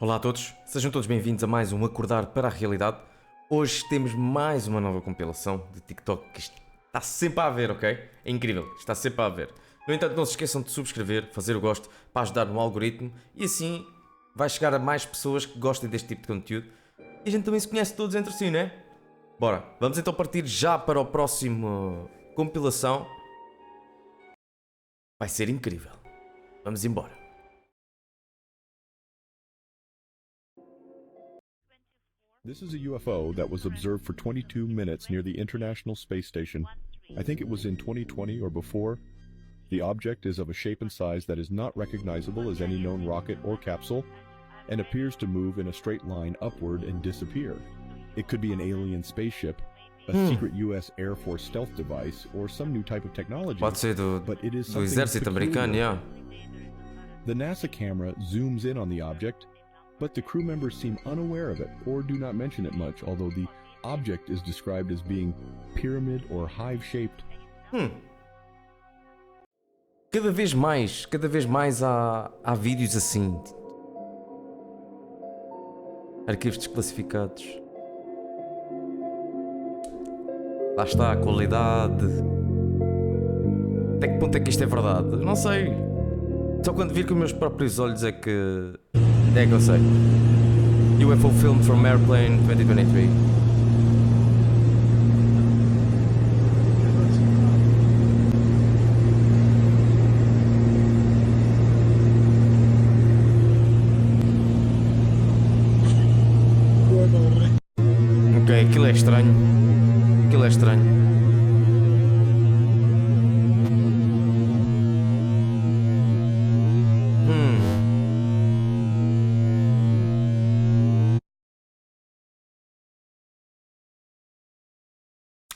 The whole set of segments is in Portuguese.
Olá a todos, sejam todos bem-vindos a mais um Acordar para a Realidade. Hoje temos mais uma nova compilação de TikTok que está sempre a ver, ok? É incrível, está sempre a ver. No entanto, não se esqueçam de subscrever, fazer o gosto para ajudar no algoritmo e assim vai chegar a mais pessoas que gostem deste tipo de conteúdo. E a gente também se conhece todos entre si, não é? Bora, vamos então partir já para o próximo compilação. Vai ser incrível. Vamos embora. This is a UFO that was observed for 22 minutes near the International Space Station. I think it was in 2020 or before. The object is of a shape and size that is not recognizable as any known rocket or capsule, and appears to move in a straight line upward and disappear. It could be an alien spaceship, a secret US Air Force stealth device, or some new type of technology. Pode ser do exército americano, yeah. The NASA camera zooms in on the object, but the crew members seem unaware of it or do not mention it much, although the object is described as being pyramid or hive-shaped. Cada vez mais há vídeos assim. Arquivos desclassificados. Lá está a qualidade. Até que ponto é que isto é verdade? Não sei. Só quando vir com os meus próprios olhos é que eu sei. UFO film from Airplane 2023. Ok, aquilo é estranho. Aquilo é estranho.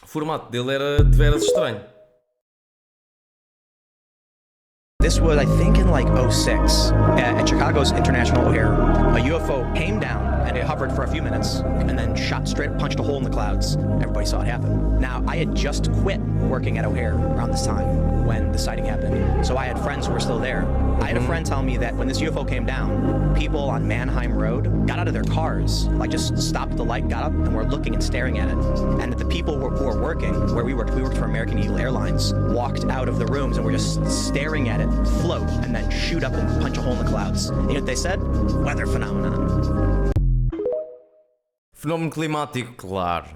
O formato dele era de veras estranho. This was, I think, in like 06 at Chicago's International Air. A UFO came down and it hovered for a few minutes and then shot straight, punched a hole in the clouds. Everybody saw it happen. Now, I had just quit working at O'Hare around this time when the sighting happened. So I had friends who were still there. I had a friend tell me that when this UFO came down, people on Mannheim Road got out of their cars, like just stopped the light, got up, and were looking and staring at it. And that the people who were working, where we worked for American Eagle Airlines, walked out of the rooms and were just staring at it float and then shoot up and punch a hole in the clouds. And you know what they said? Weather phenomenon. Fenómeno climático, claro.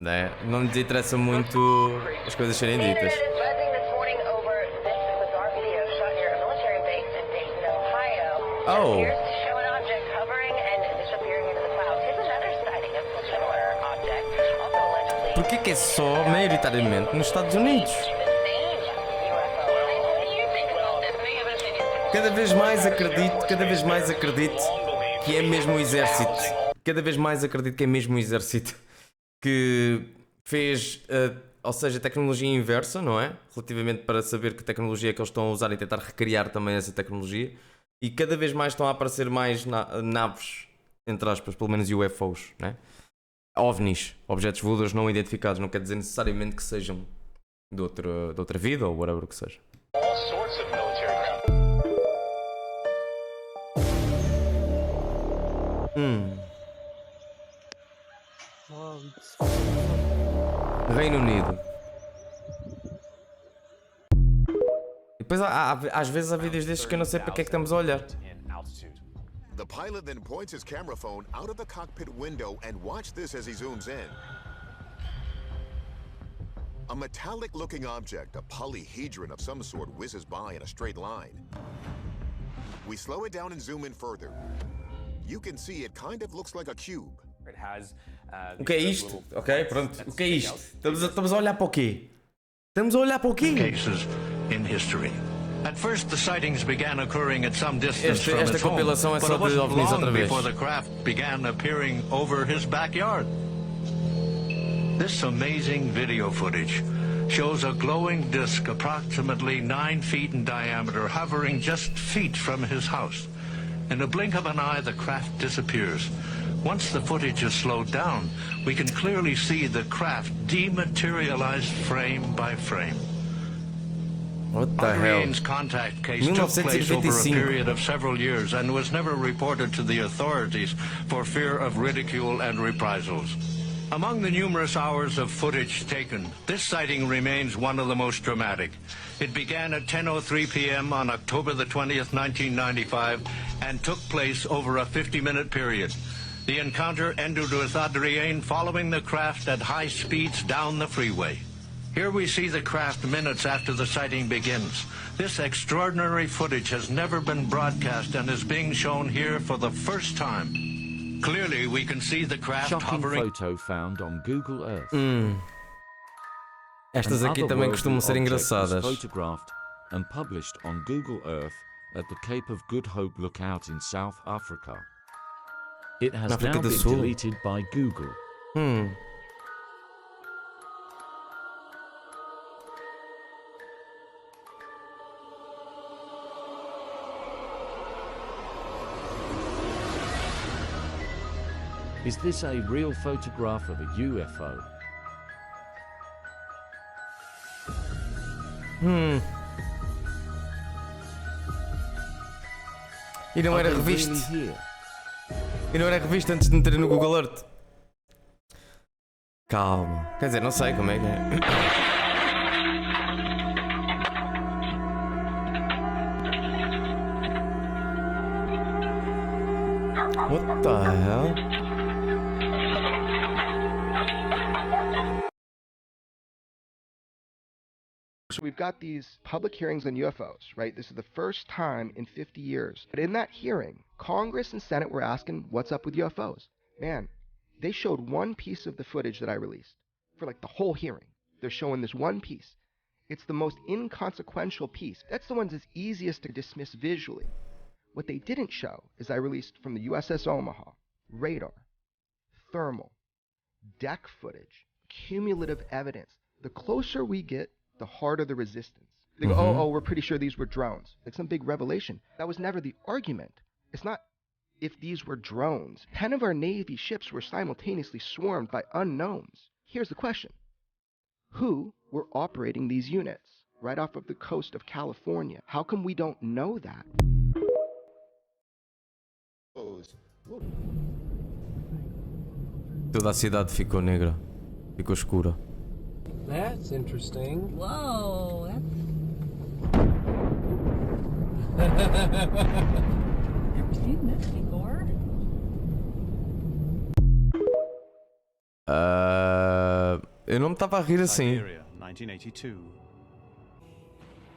Né? Não lhes interessa muito as coisas serem ditas. Oh. Porquê que é só maioritariamente nos Estados Unidos? Cada vez mais acredito que é mesmo o exército. Cada vez mais acredito que é mesmo o exército que fez, ou seja, tecnologia inversa, não é? Relativamente para saber que tecnologia é que eles estão a usar e tentar recriar também essa tecnologia. E cada vez mais estão a aparecer mais naves, entre aspas, pelo menos UFOs, né? OVNIs, objetos voadores não identificados, não quer dizer necessariamente que sejam de outra vida ou whatever que seja. Reino Unido. E depois às vezes há vídeos destes que eu não sei para que é que estamos a olhar. The pilot then points his camera phone out of the cockpit window and watch this as he zooms in. A metallic-looking object, a polyhedron of some sort, whizzes by in a straight line. We slow it down and zoom in further. You can see it kind of looks like a cube. O que é isto? Ok, pronto. O que é isto? Estamos a olhar para o quê? Estamos a olhar para o quê? Cases in history. At first, the sightings began occurring at some distance from Esta its home, compilação é but só it de wasn't OVNIs outra long vez. before the craft began appearing over his backyard. This amazing video footage shows a glowing disc approximately 9 feet in diameter hovering just feet from his house. In a blink of an eye, the craft disappears. Once the footage is slowed down, we can clearly see the craft dematerialized frame by frame. What the hell? Undrea's contact case took place over a 1925. period of several years and was never reported to the authorities for fear of ridicule and reprisals. Among the numerous hours of footage taken, this sighting remains one of the most dramatic. It began at 10:03 p.m. on October the 20th, 1995, and took place over a 50-minute period. The encounter ended with Adrien following the craft at high speeds down the freeway. Here we see the craft minutes after the sighting begins. This extraordinary footage has never been broadcast and is being shown here for the first time. Clearly, we can see the craft Shocking hovering. photo found on Google Earth. Estas aqui também costumam ser engraçadas. Photographed and published on Google Earth at the Cape of Good Hope lookout in South Africa. It has África now do been Sul. deleted by Google. Is this a real photograph of a UFO? E não era Are they revista. really here? E não era revista antes de meter no Google Earth. Calma. Quer dizer, não sei como é que é. What the hell? So we've got these public hearings on UFOs, right? This is the first time in 50 years. But in that hearing, Congress and Senate were asking, what's up with UFOs? Man, they showed one piece of the footage that I released for like the whole hearing. They're showing this one piece. It's the most inconsequential piece. That's the one that's easiest to dismiss visually. What they didn't show is I released from the USS Omaha, radar, thermal, deck footage, cumulative evidence. The closer we get, the harder the resistance. They go, oh, we're pretty sure these were drones. It's some big revelation. That was never the argument. It's not if these were drones. 10 of our Navy ships were simultaneously swarmed by unknowns. Here's the question. Who were operating these units right off of the coast of California? How come we don't know that? Toda a cidade ficou negra. Ficou escura. That's interesting. Whoa. Never seen this before. Eu não me estava a rir assim. Siberia, 1982.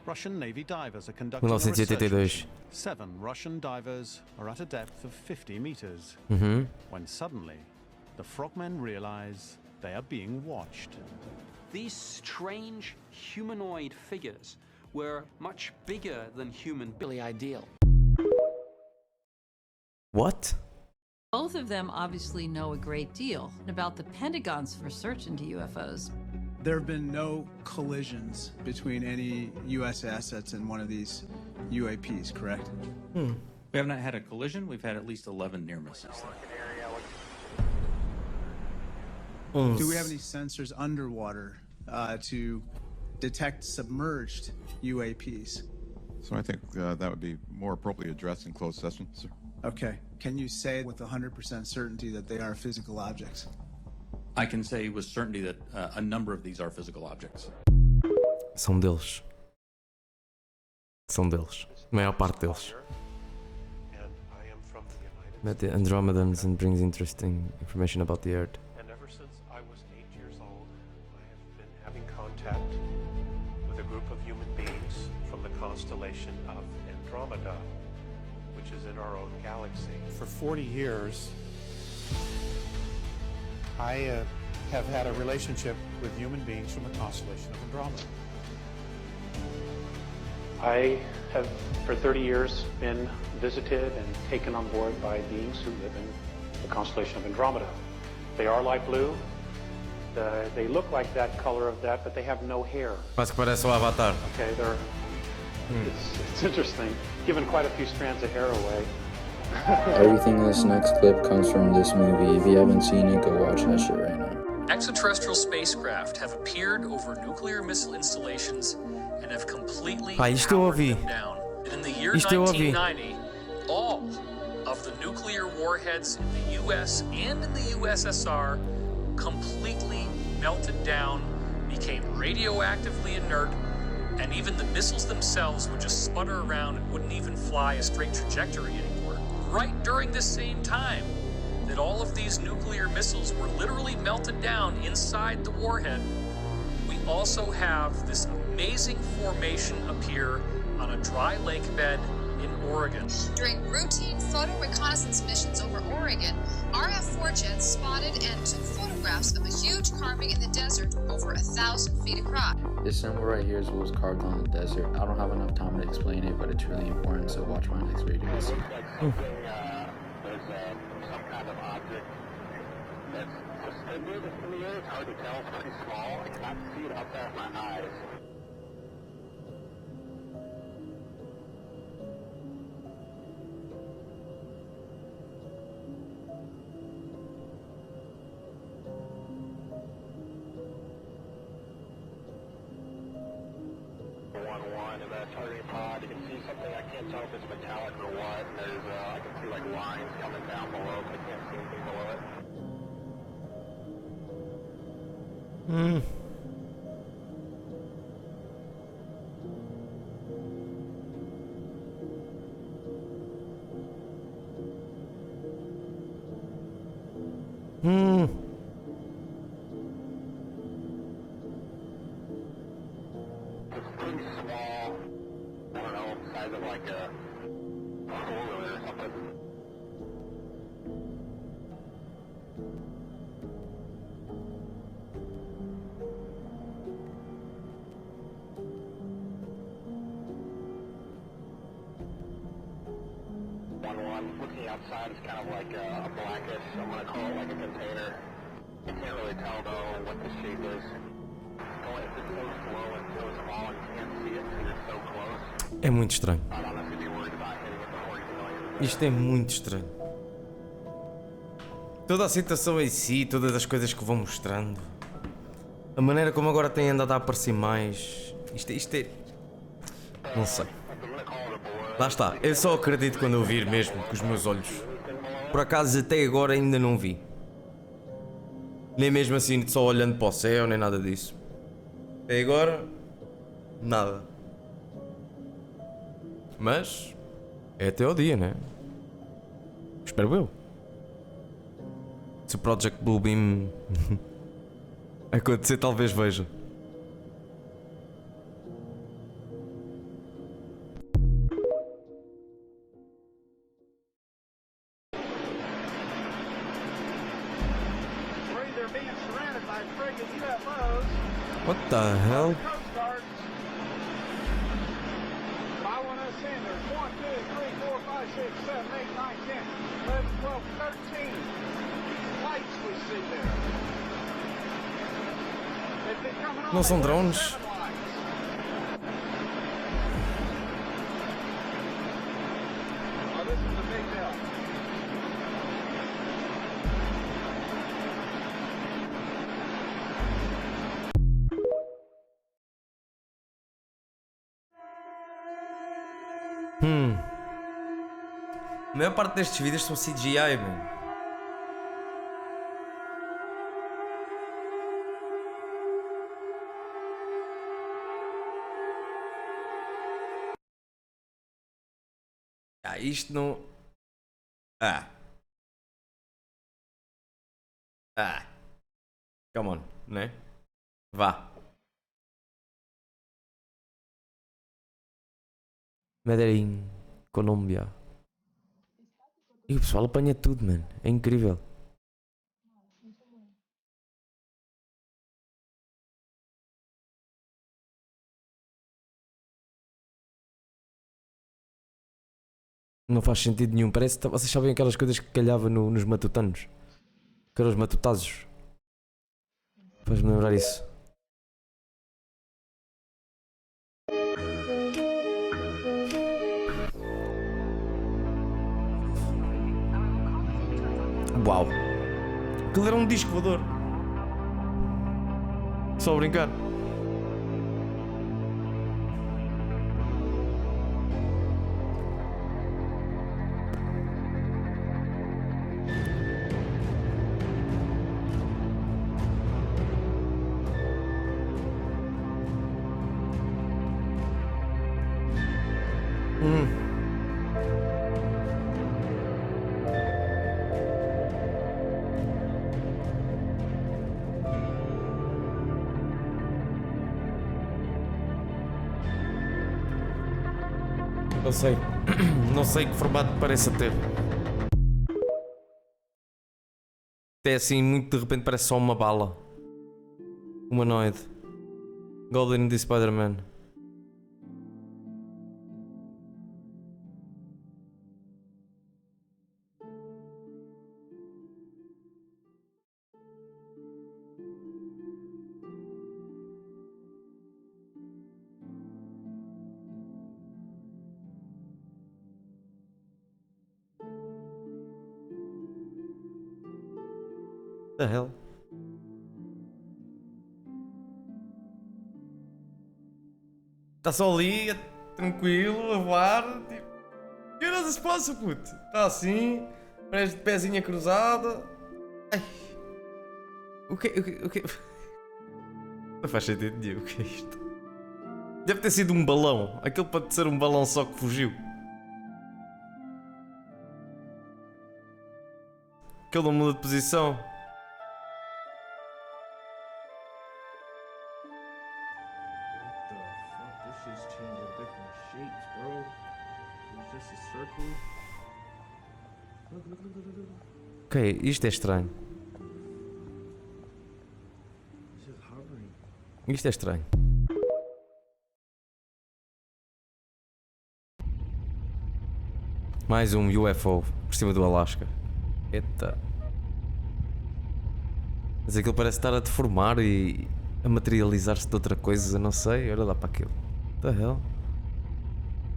Russian Navy divers are conducting a 1982. research. 7 Russian divers are at a depth of 50 meters. When suddenly, the frogmen realize they are being watched. These strange humanoid figures were much bigger than human. Really ideal. What? Both of them obviously know a great deal about the Pentagon's research into UFOs. There have been no collisions between any U.S. assets and one of these UAPs, correct? We have not had a collision. We've had at least 11 near misses. Do we have any sensors underwater to detect submerged UAPs? So I think that would be more appropriately addressed in closed session, sir. Okay. Can you say with 100% certainty that they are physical objects? I can say with certainty that a number of these are physical objects. São deles. São deles. A maior parte deles. Met the Andromedans and brings interesting information about the Earth. And ever since I was 8 years old, I have been having contact with a group of human beings from the constellation of Andromeda, which is in our own galaxy. For 40 years, I have had a relationship with human beings from the constellation of Andromeda. I have, for 30 years, been visited and taken on board by beings who live in the constellation of Andromeda. They are light blue. They look like that color of that, but they have no hair. Quase que parece o Avatar. Okay, it's interesting. Given quite a few strands of hair away. Everything in this next clip comes from this movie. If you haven't seen it, go watch that shit right now. Extraterrestrial spacecraft have appeared over nuclear missile installations and have completely isto eu ouvi. powered them down. In the year Isto eu ouvi. 1990, all of the nuclear warheads in the US and in the USSR completely melted down, became radioactively inert, and even the missiles themselves would just sputter around and wouldn't even fly a straight trajectory anymore. Right during this same time that all of these nuclear missiles were literally melted down inside the warhead, we also have this amazing formation appear on a dry lake bed in Oregon. During routine photo reconnaissance missions over Oregon, RF-4 jets spotted and took photographs of a huge carving in the desert over 1,000 feet across. This symbol right here is what was carved on the desert. I don't have enough time to explain it, but it's really important, so watch my next video to see. There's some kind of object that's suspended in the air. It's hard to tell. It's pretty small. I cannot see it outside my eyes. In the targeting pod, you can see something. I can't tell if it's metallic or what. And there's, I can see like lines coming down below, but I can't see anything below it. It's pretty small. I don't know, size of like a four-wheeler or something. Looking outside, it's kind of like a blackish, I'm going to call it like a container. I can't really tell though what the shape is. It's so slow and so small and you can't see it because you're so close. É muito estranho. I don't have to be worried about hitting it before you know it. Isto é muito estranho. Toda a situação em si, todas as coisas que vão mostrando, a maneira como agora tem andado a aparecer mais. Isto é. Não sei. Lá está, eu só acredito quando eu vir mesmo com os meus olhos. Por acaso até agora ainda não vi. Nem mesmo assim só olhando para o céu, nem nada disso. Até agora, nada. Mas é até ao dia, né? Espero eu. Se o Project Bluebeam acontecer, talvez veja. What the hell? Não são drones? A maior parte destes vídeos são CGI, mano. Isto não... Come on, né? Vá. Medellín, Colômbia. E o pessoal apanha tudo, mano. É incrível. Não faz sentido nenhum. Parece que vocês sabem aquelas coisas que calhava nos matutanos. Que eram os matutazos. Faz-me lembrar isso. Uau! Aquilo era um disco voador. Só a brincar. Não sei. Não sei que formato parece ter. Até assim, muito de repente parece só uma bala. Humanoide. Golden de Spider-Man. The hell? Está só ali, tranquilo, a voar. Tipo, que horas se passa, puto? Está assim, parece de pezinha cruzada. Ai. O que? Não faz sentido nenhum, o que é isto? Deve ter sido um balão. Aquilo pode ser um balão só que fugiu. Aquele não muda de posição. Ok, isto é estranho. Isto é estranho. Mais um UFO por cima do Alasca. Eita. Mas aquilo parece estar a deformar e a materializar-se de outra coisa, não sei. Olha lá para aquilo. What the hell?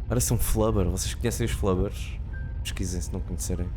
Parece um flubber. Vocês conhecem os flubbers? Pesquisem se não conhecerem.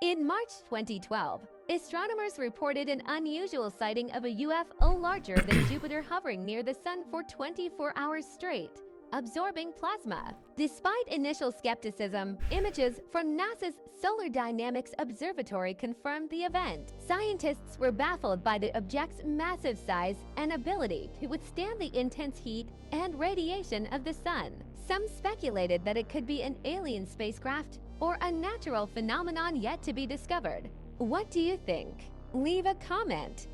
In March 2012, astronomers reported an unusual sighting of a UFO larger than Jupiter hovering near the Sun for 24 hours straight, absorbing plasma. Despite initial skepticism, images from NASA's Solar Dynamics Observatory confirmed the event. Scientists were baffled by the object's massive size and ability to withstand the intense heat and radiation of the Sun. Some speculated that it could be an alien spacecraft or a natural phenomenon yet to be discovered. What do you think? Leave a comment.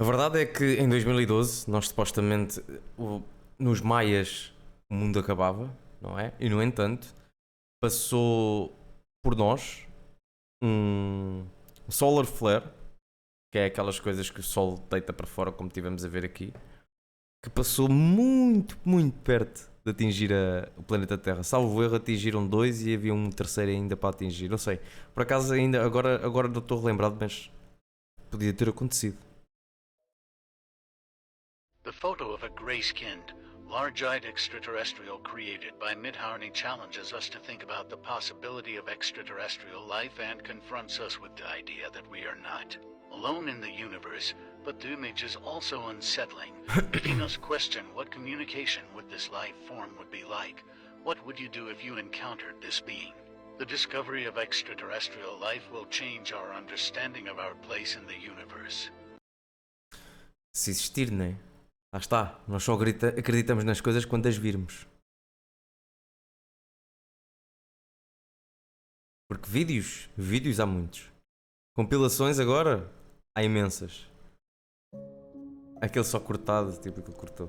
A verdade é que em 2012, nós supostamente, nos maias, o mundo acabava, não é? E no entanto, passou por nós um solar flare, que é aquelas coisas que o Sol deita para fora, como tivemos a ver aqui, que passou muito, muito perto de atingir o planeta Terra. Salvo erro, atingiram 2 e havia um terceiro ainda para atingir. Não sei, por acaso ainda, agora não estou relembrado, mas podia ter acontecido. The photo of a gray-skinned, large-eyed extraterrestrial created by Midharney challenges us to think about the possibility of extraterrestrial life and confronts us with the idea that we are not alone in the universe, but the image is also unsettling, making us question what communication with this life form would be like. What would you do if you encountered this being? The discovery of extraterrestrial life will change our understanding of our place in the universe. Se existir, não é? Lá está, nós só acreditamos nas coisas quando as virmos. Porque vídeos há muitos. Compilações agora, há imensas. Aquele só cortado, tipo aquele cortou.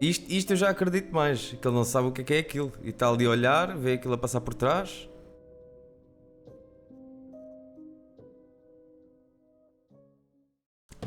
Isto eu já acredito mais, que ele não sabe o que é aquilo. E está ali a olhar, vê aquilo a passar por trás.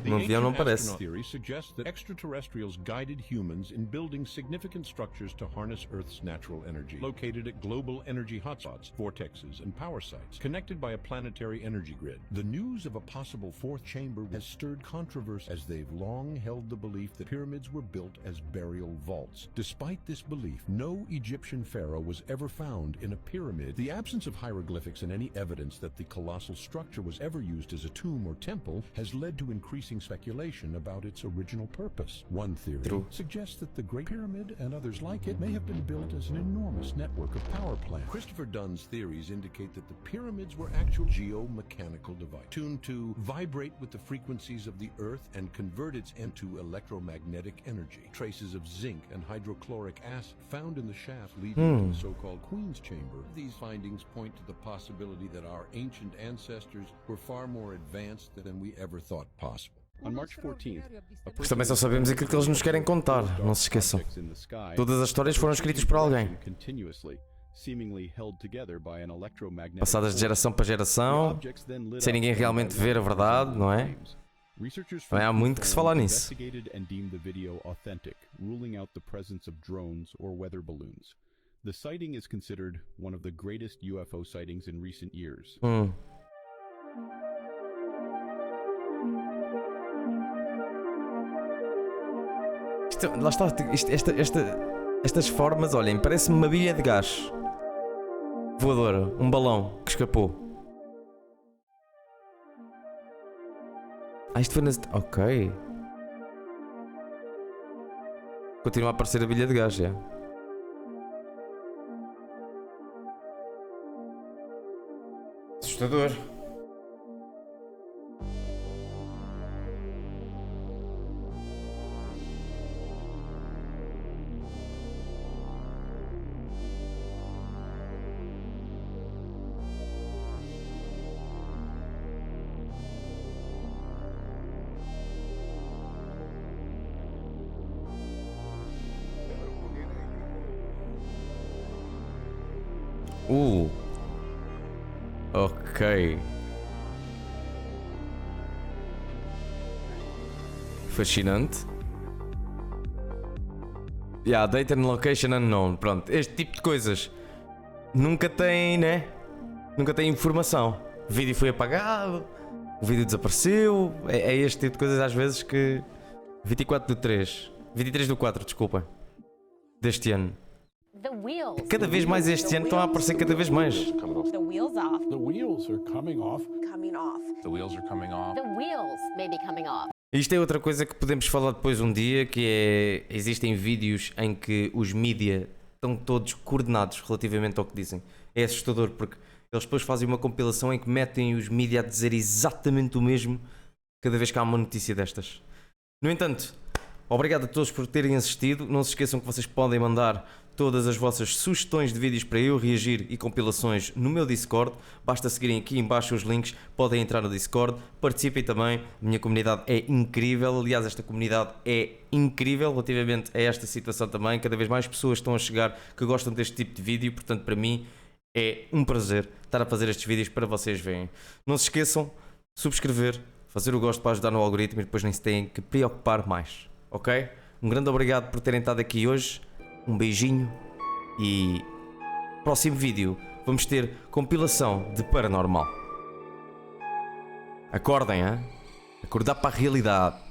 The No avião não ancient parece. astronaut theory suggests that extraterrestrials guided humans in building significant structures to harness Earth's natural energy, located at global energy hotspots, vortexes, and power sites, connected by a planetary energy grid. The news of a possible fourth chamber has stirred controversy, as they've long held the belief that pyramids were built as burial vaults. Despite this belief, no Egyptian pharaoh was ever found in a pyramid. The absence of hieroglyphics and any evidence that the colossal structure was ever used as a tomb or temple has led to increasing increasing speculation about its original purpose. One theory suggests that the Great Pyramid and others like it may have been built as an enormous network of power plants. Christopher Dunn's theories indicate that the pyramids were actual geomechanical devices tuned to vibrate with the frequencies of the Earth and convert its into electromagnetic energy. Traces of zinc and hydrochloric acid found in the shaft leading to the so-called Queen's Chamber. These findings point to the possibility that our ancient ancestors were far more advanced than we ever thought possible. On March 14th, Mas também só sabemos aquilo que eles nos querem contar, não se esqueçam. Todas as histórias foram escritas por alguém, passadas de geração para geração, sem ninguém realmente ver a verdade, não é? Também há muito que se falar nisso. The sighting is considered one of the greatest UFO sightings in recent years. Lá está, estas formas, olhem, parece-me uma bilha de gás voadora, um balão que escapou. Isto foi na... Ok. Continua a aparecer a bilha de gás, já. Assustador. Ok. Fascinante. Yeah, date and location unknown. Pronto, este tipo de coisas nunca tem, né? Nunca tem informação. O vídeo foi apagado, o vídeo desapareceu. É este tipo de coisas às vezes que 23/4, desculpa, deste ano. Cada vez mais este ano estão a aparecer cada vez mais. The wheels off. The wheels are coming off. Coming off. The wheels are coming off. The wheels may be coming off. Isto é outra coisa que podemos falar depois um dia, que é... Existem vídeos em que os mídia estão todos coordenados relativamente ao que dizem. É assustador porque eles depois fazem uma compilação em que metem os mídia a dizer exatamente o mesmo cada vez que há uma notícia destas. No entanto, obrigado a todos por terem assistido. Não se esqueçam que vocês podem mandar todas as vossas sugestões de vídeos para eu reagir e compilações no meu Discord. Basta seguirem aqui em baixo os links, podem entrar no Discord, participem também. A minha comunidade é incrível, aliás esta comunidade é incrível relativamente a esta situação também. Cada vez mais pessoas estão a chegar que gostam deste tipo de vídeo, portanto para mim é um prazer estar a fazer estes vídeos para vocês verem. Não se esqueçam de subscrever, fazer o gosto para ajudar no algoritmo e depois nem se têm que preocupar mais, ok? Um grande obrigado por terem estado aqui hoje. Um beijinho e próximo vídeo vamos ter compilação de paranormal. Acordem, hein? Acordar para a realidade.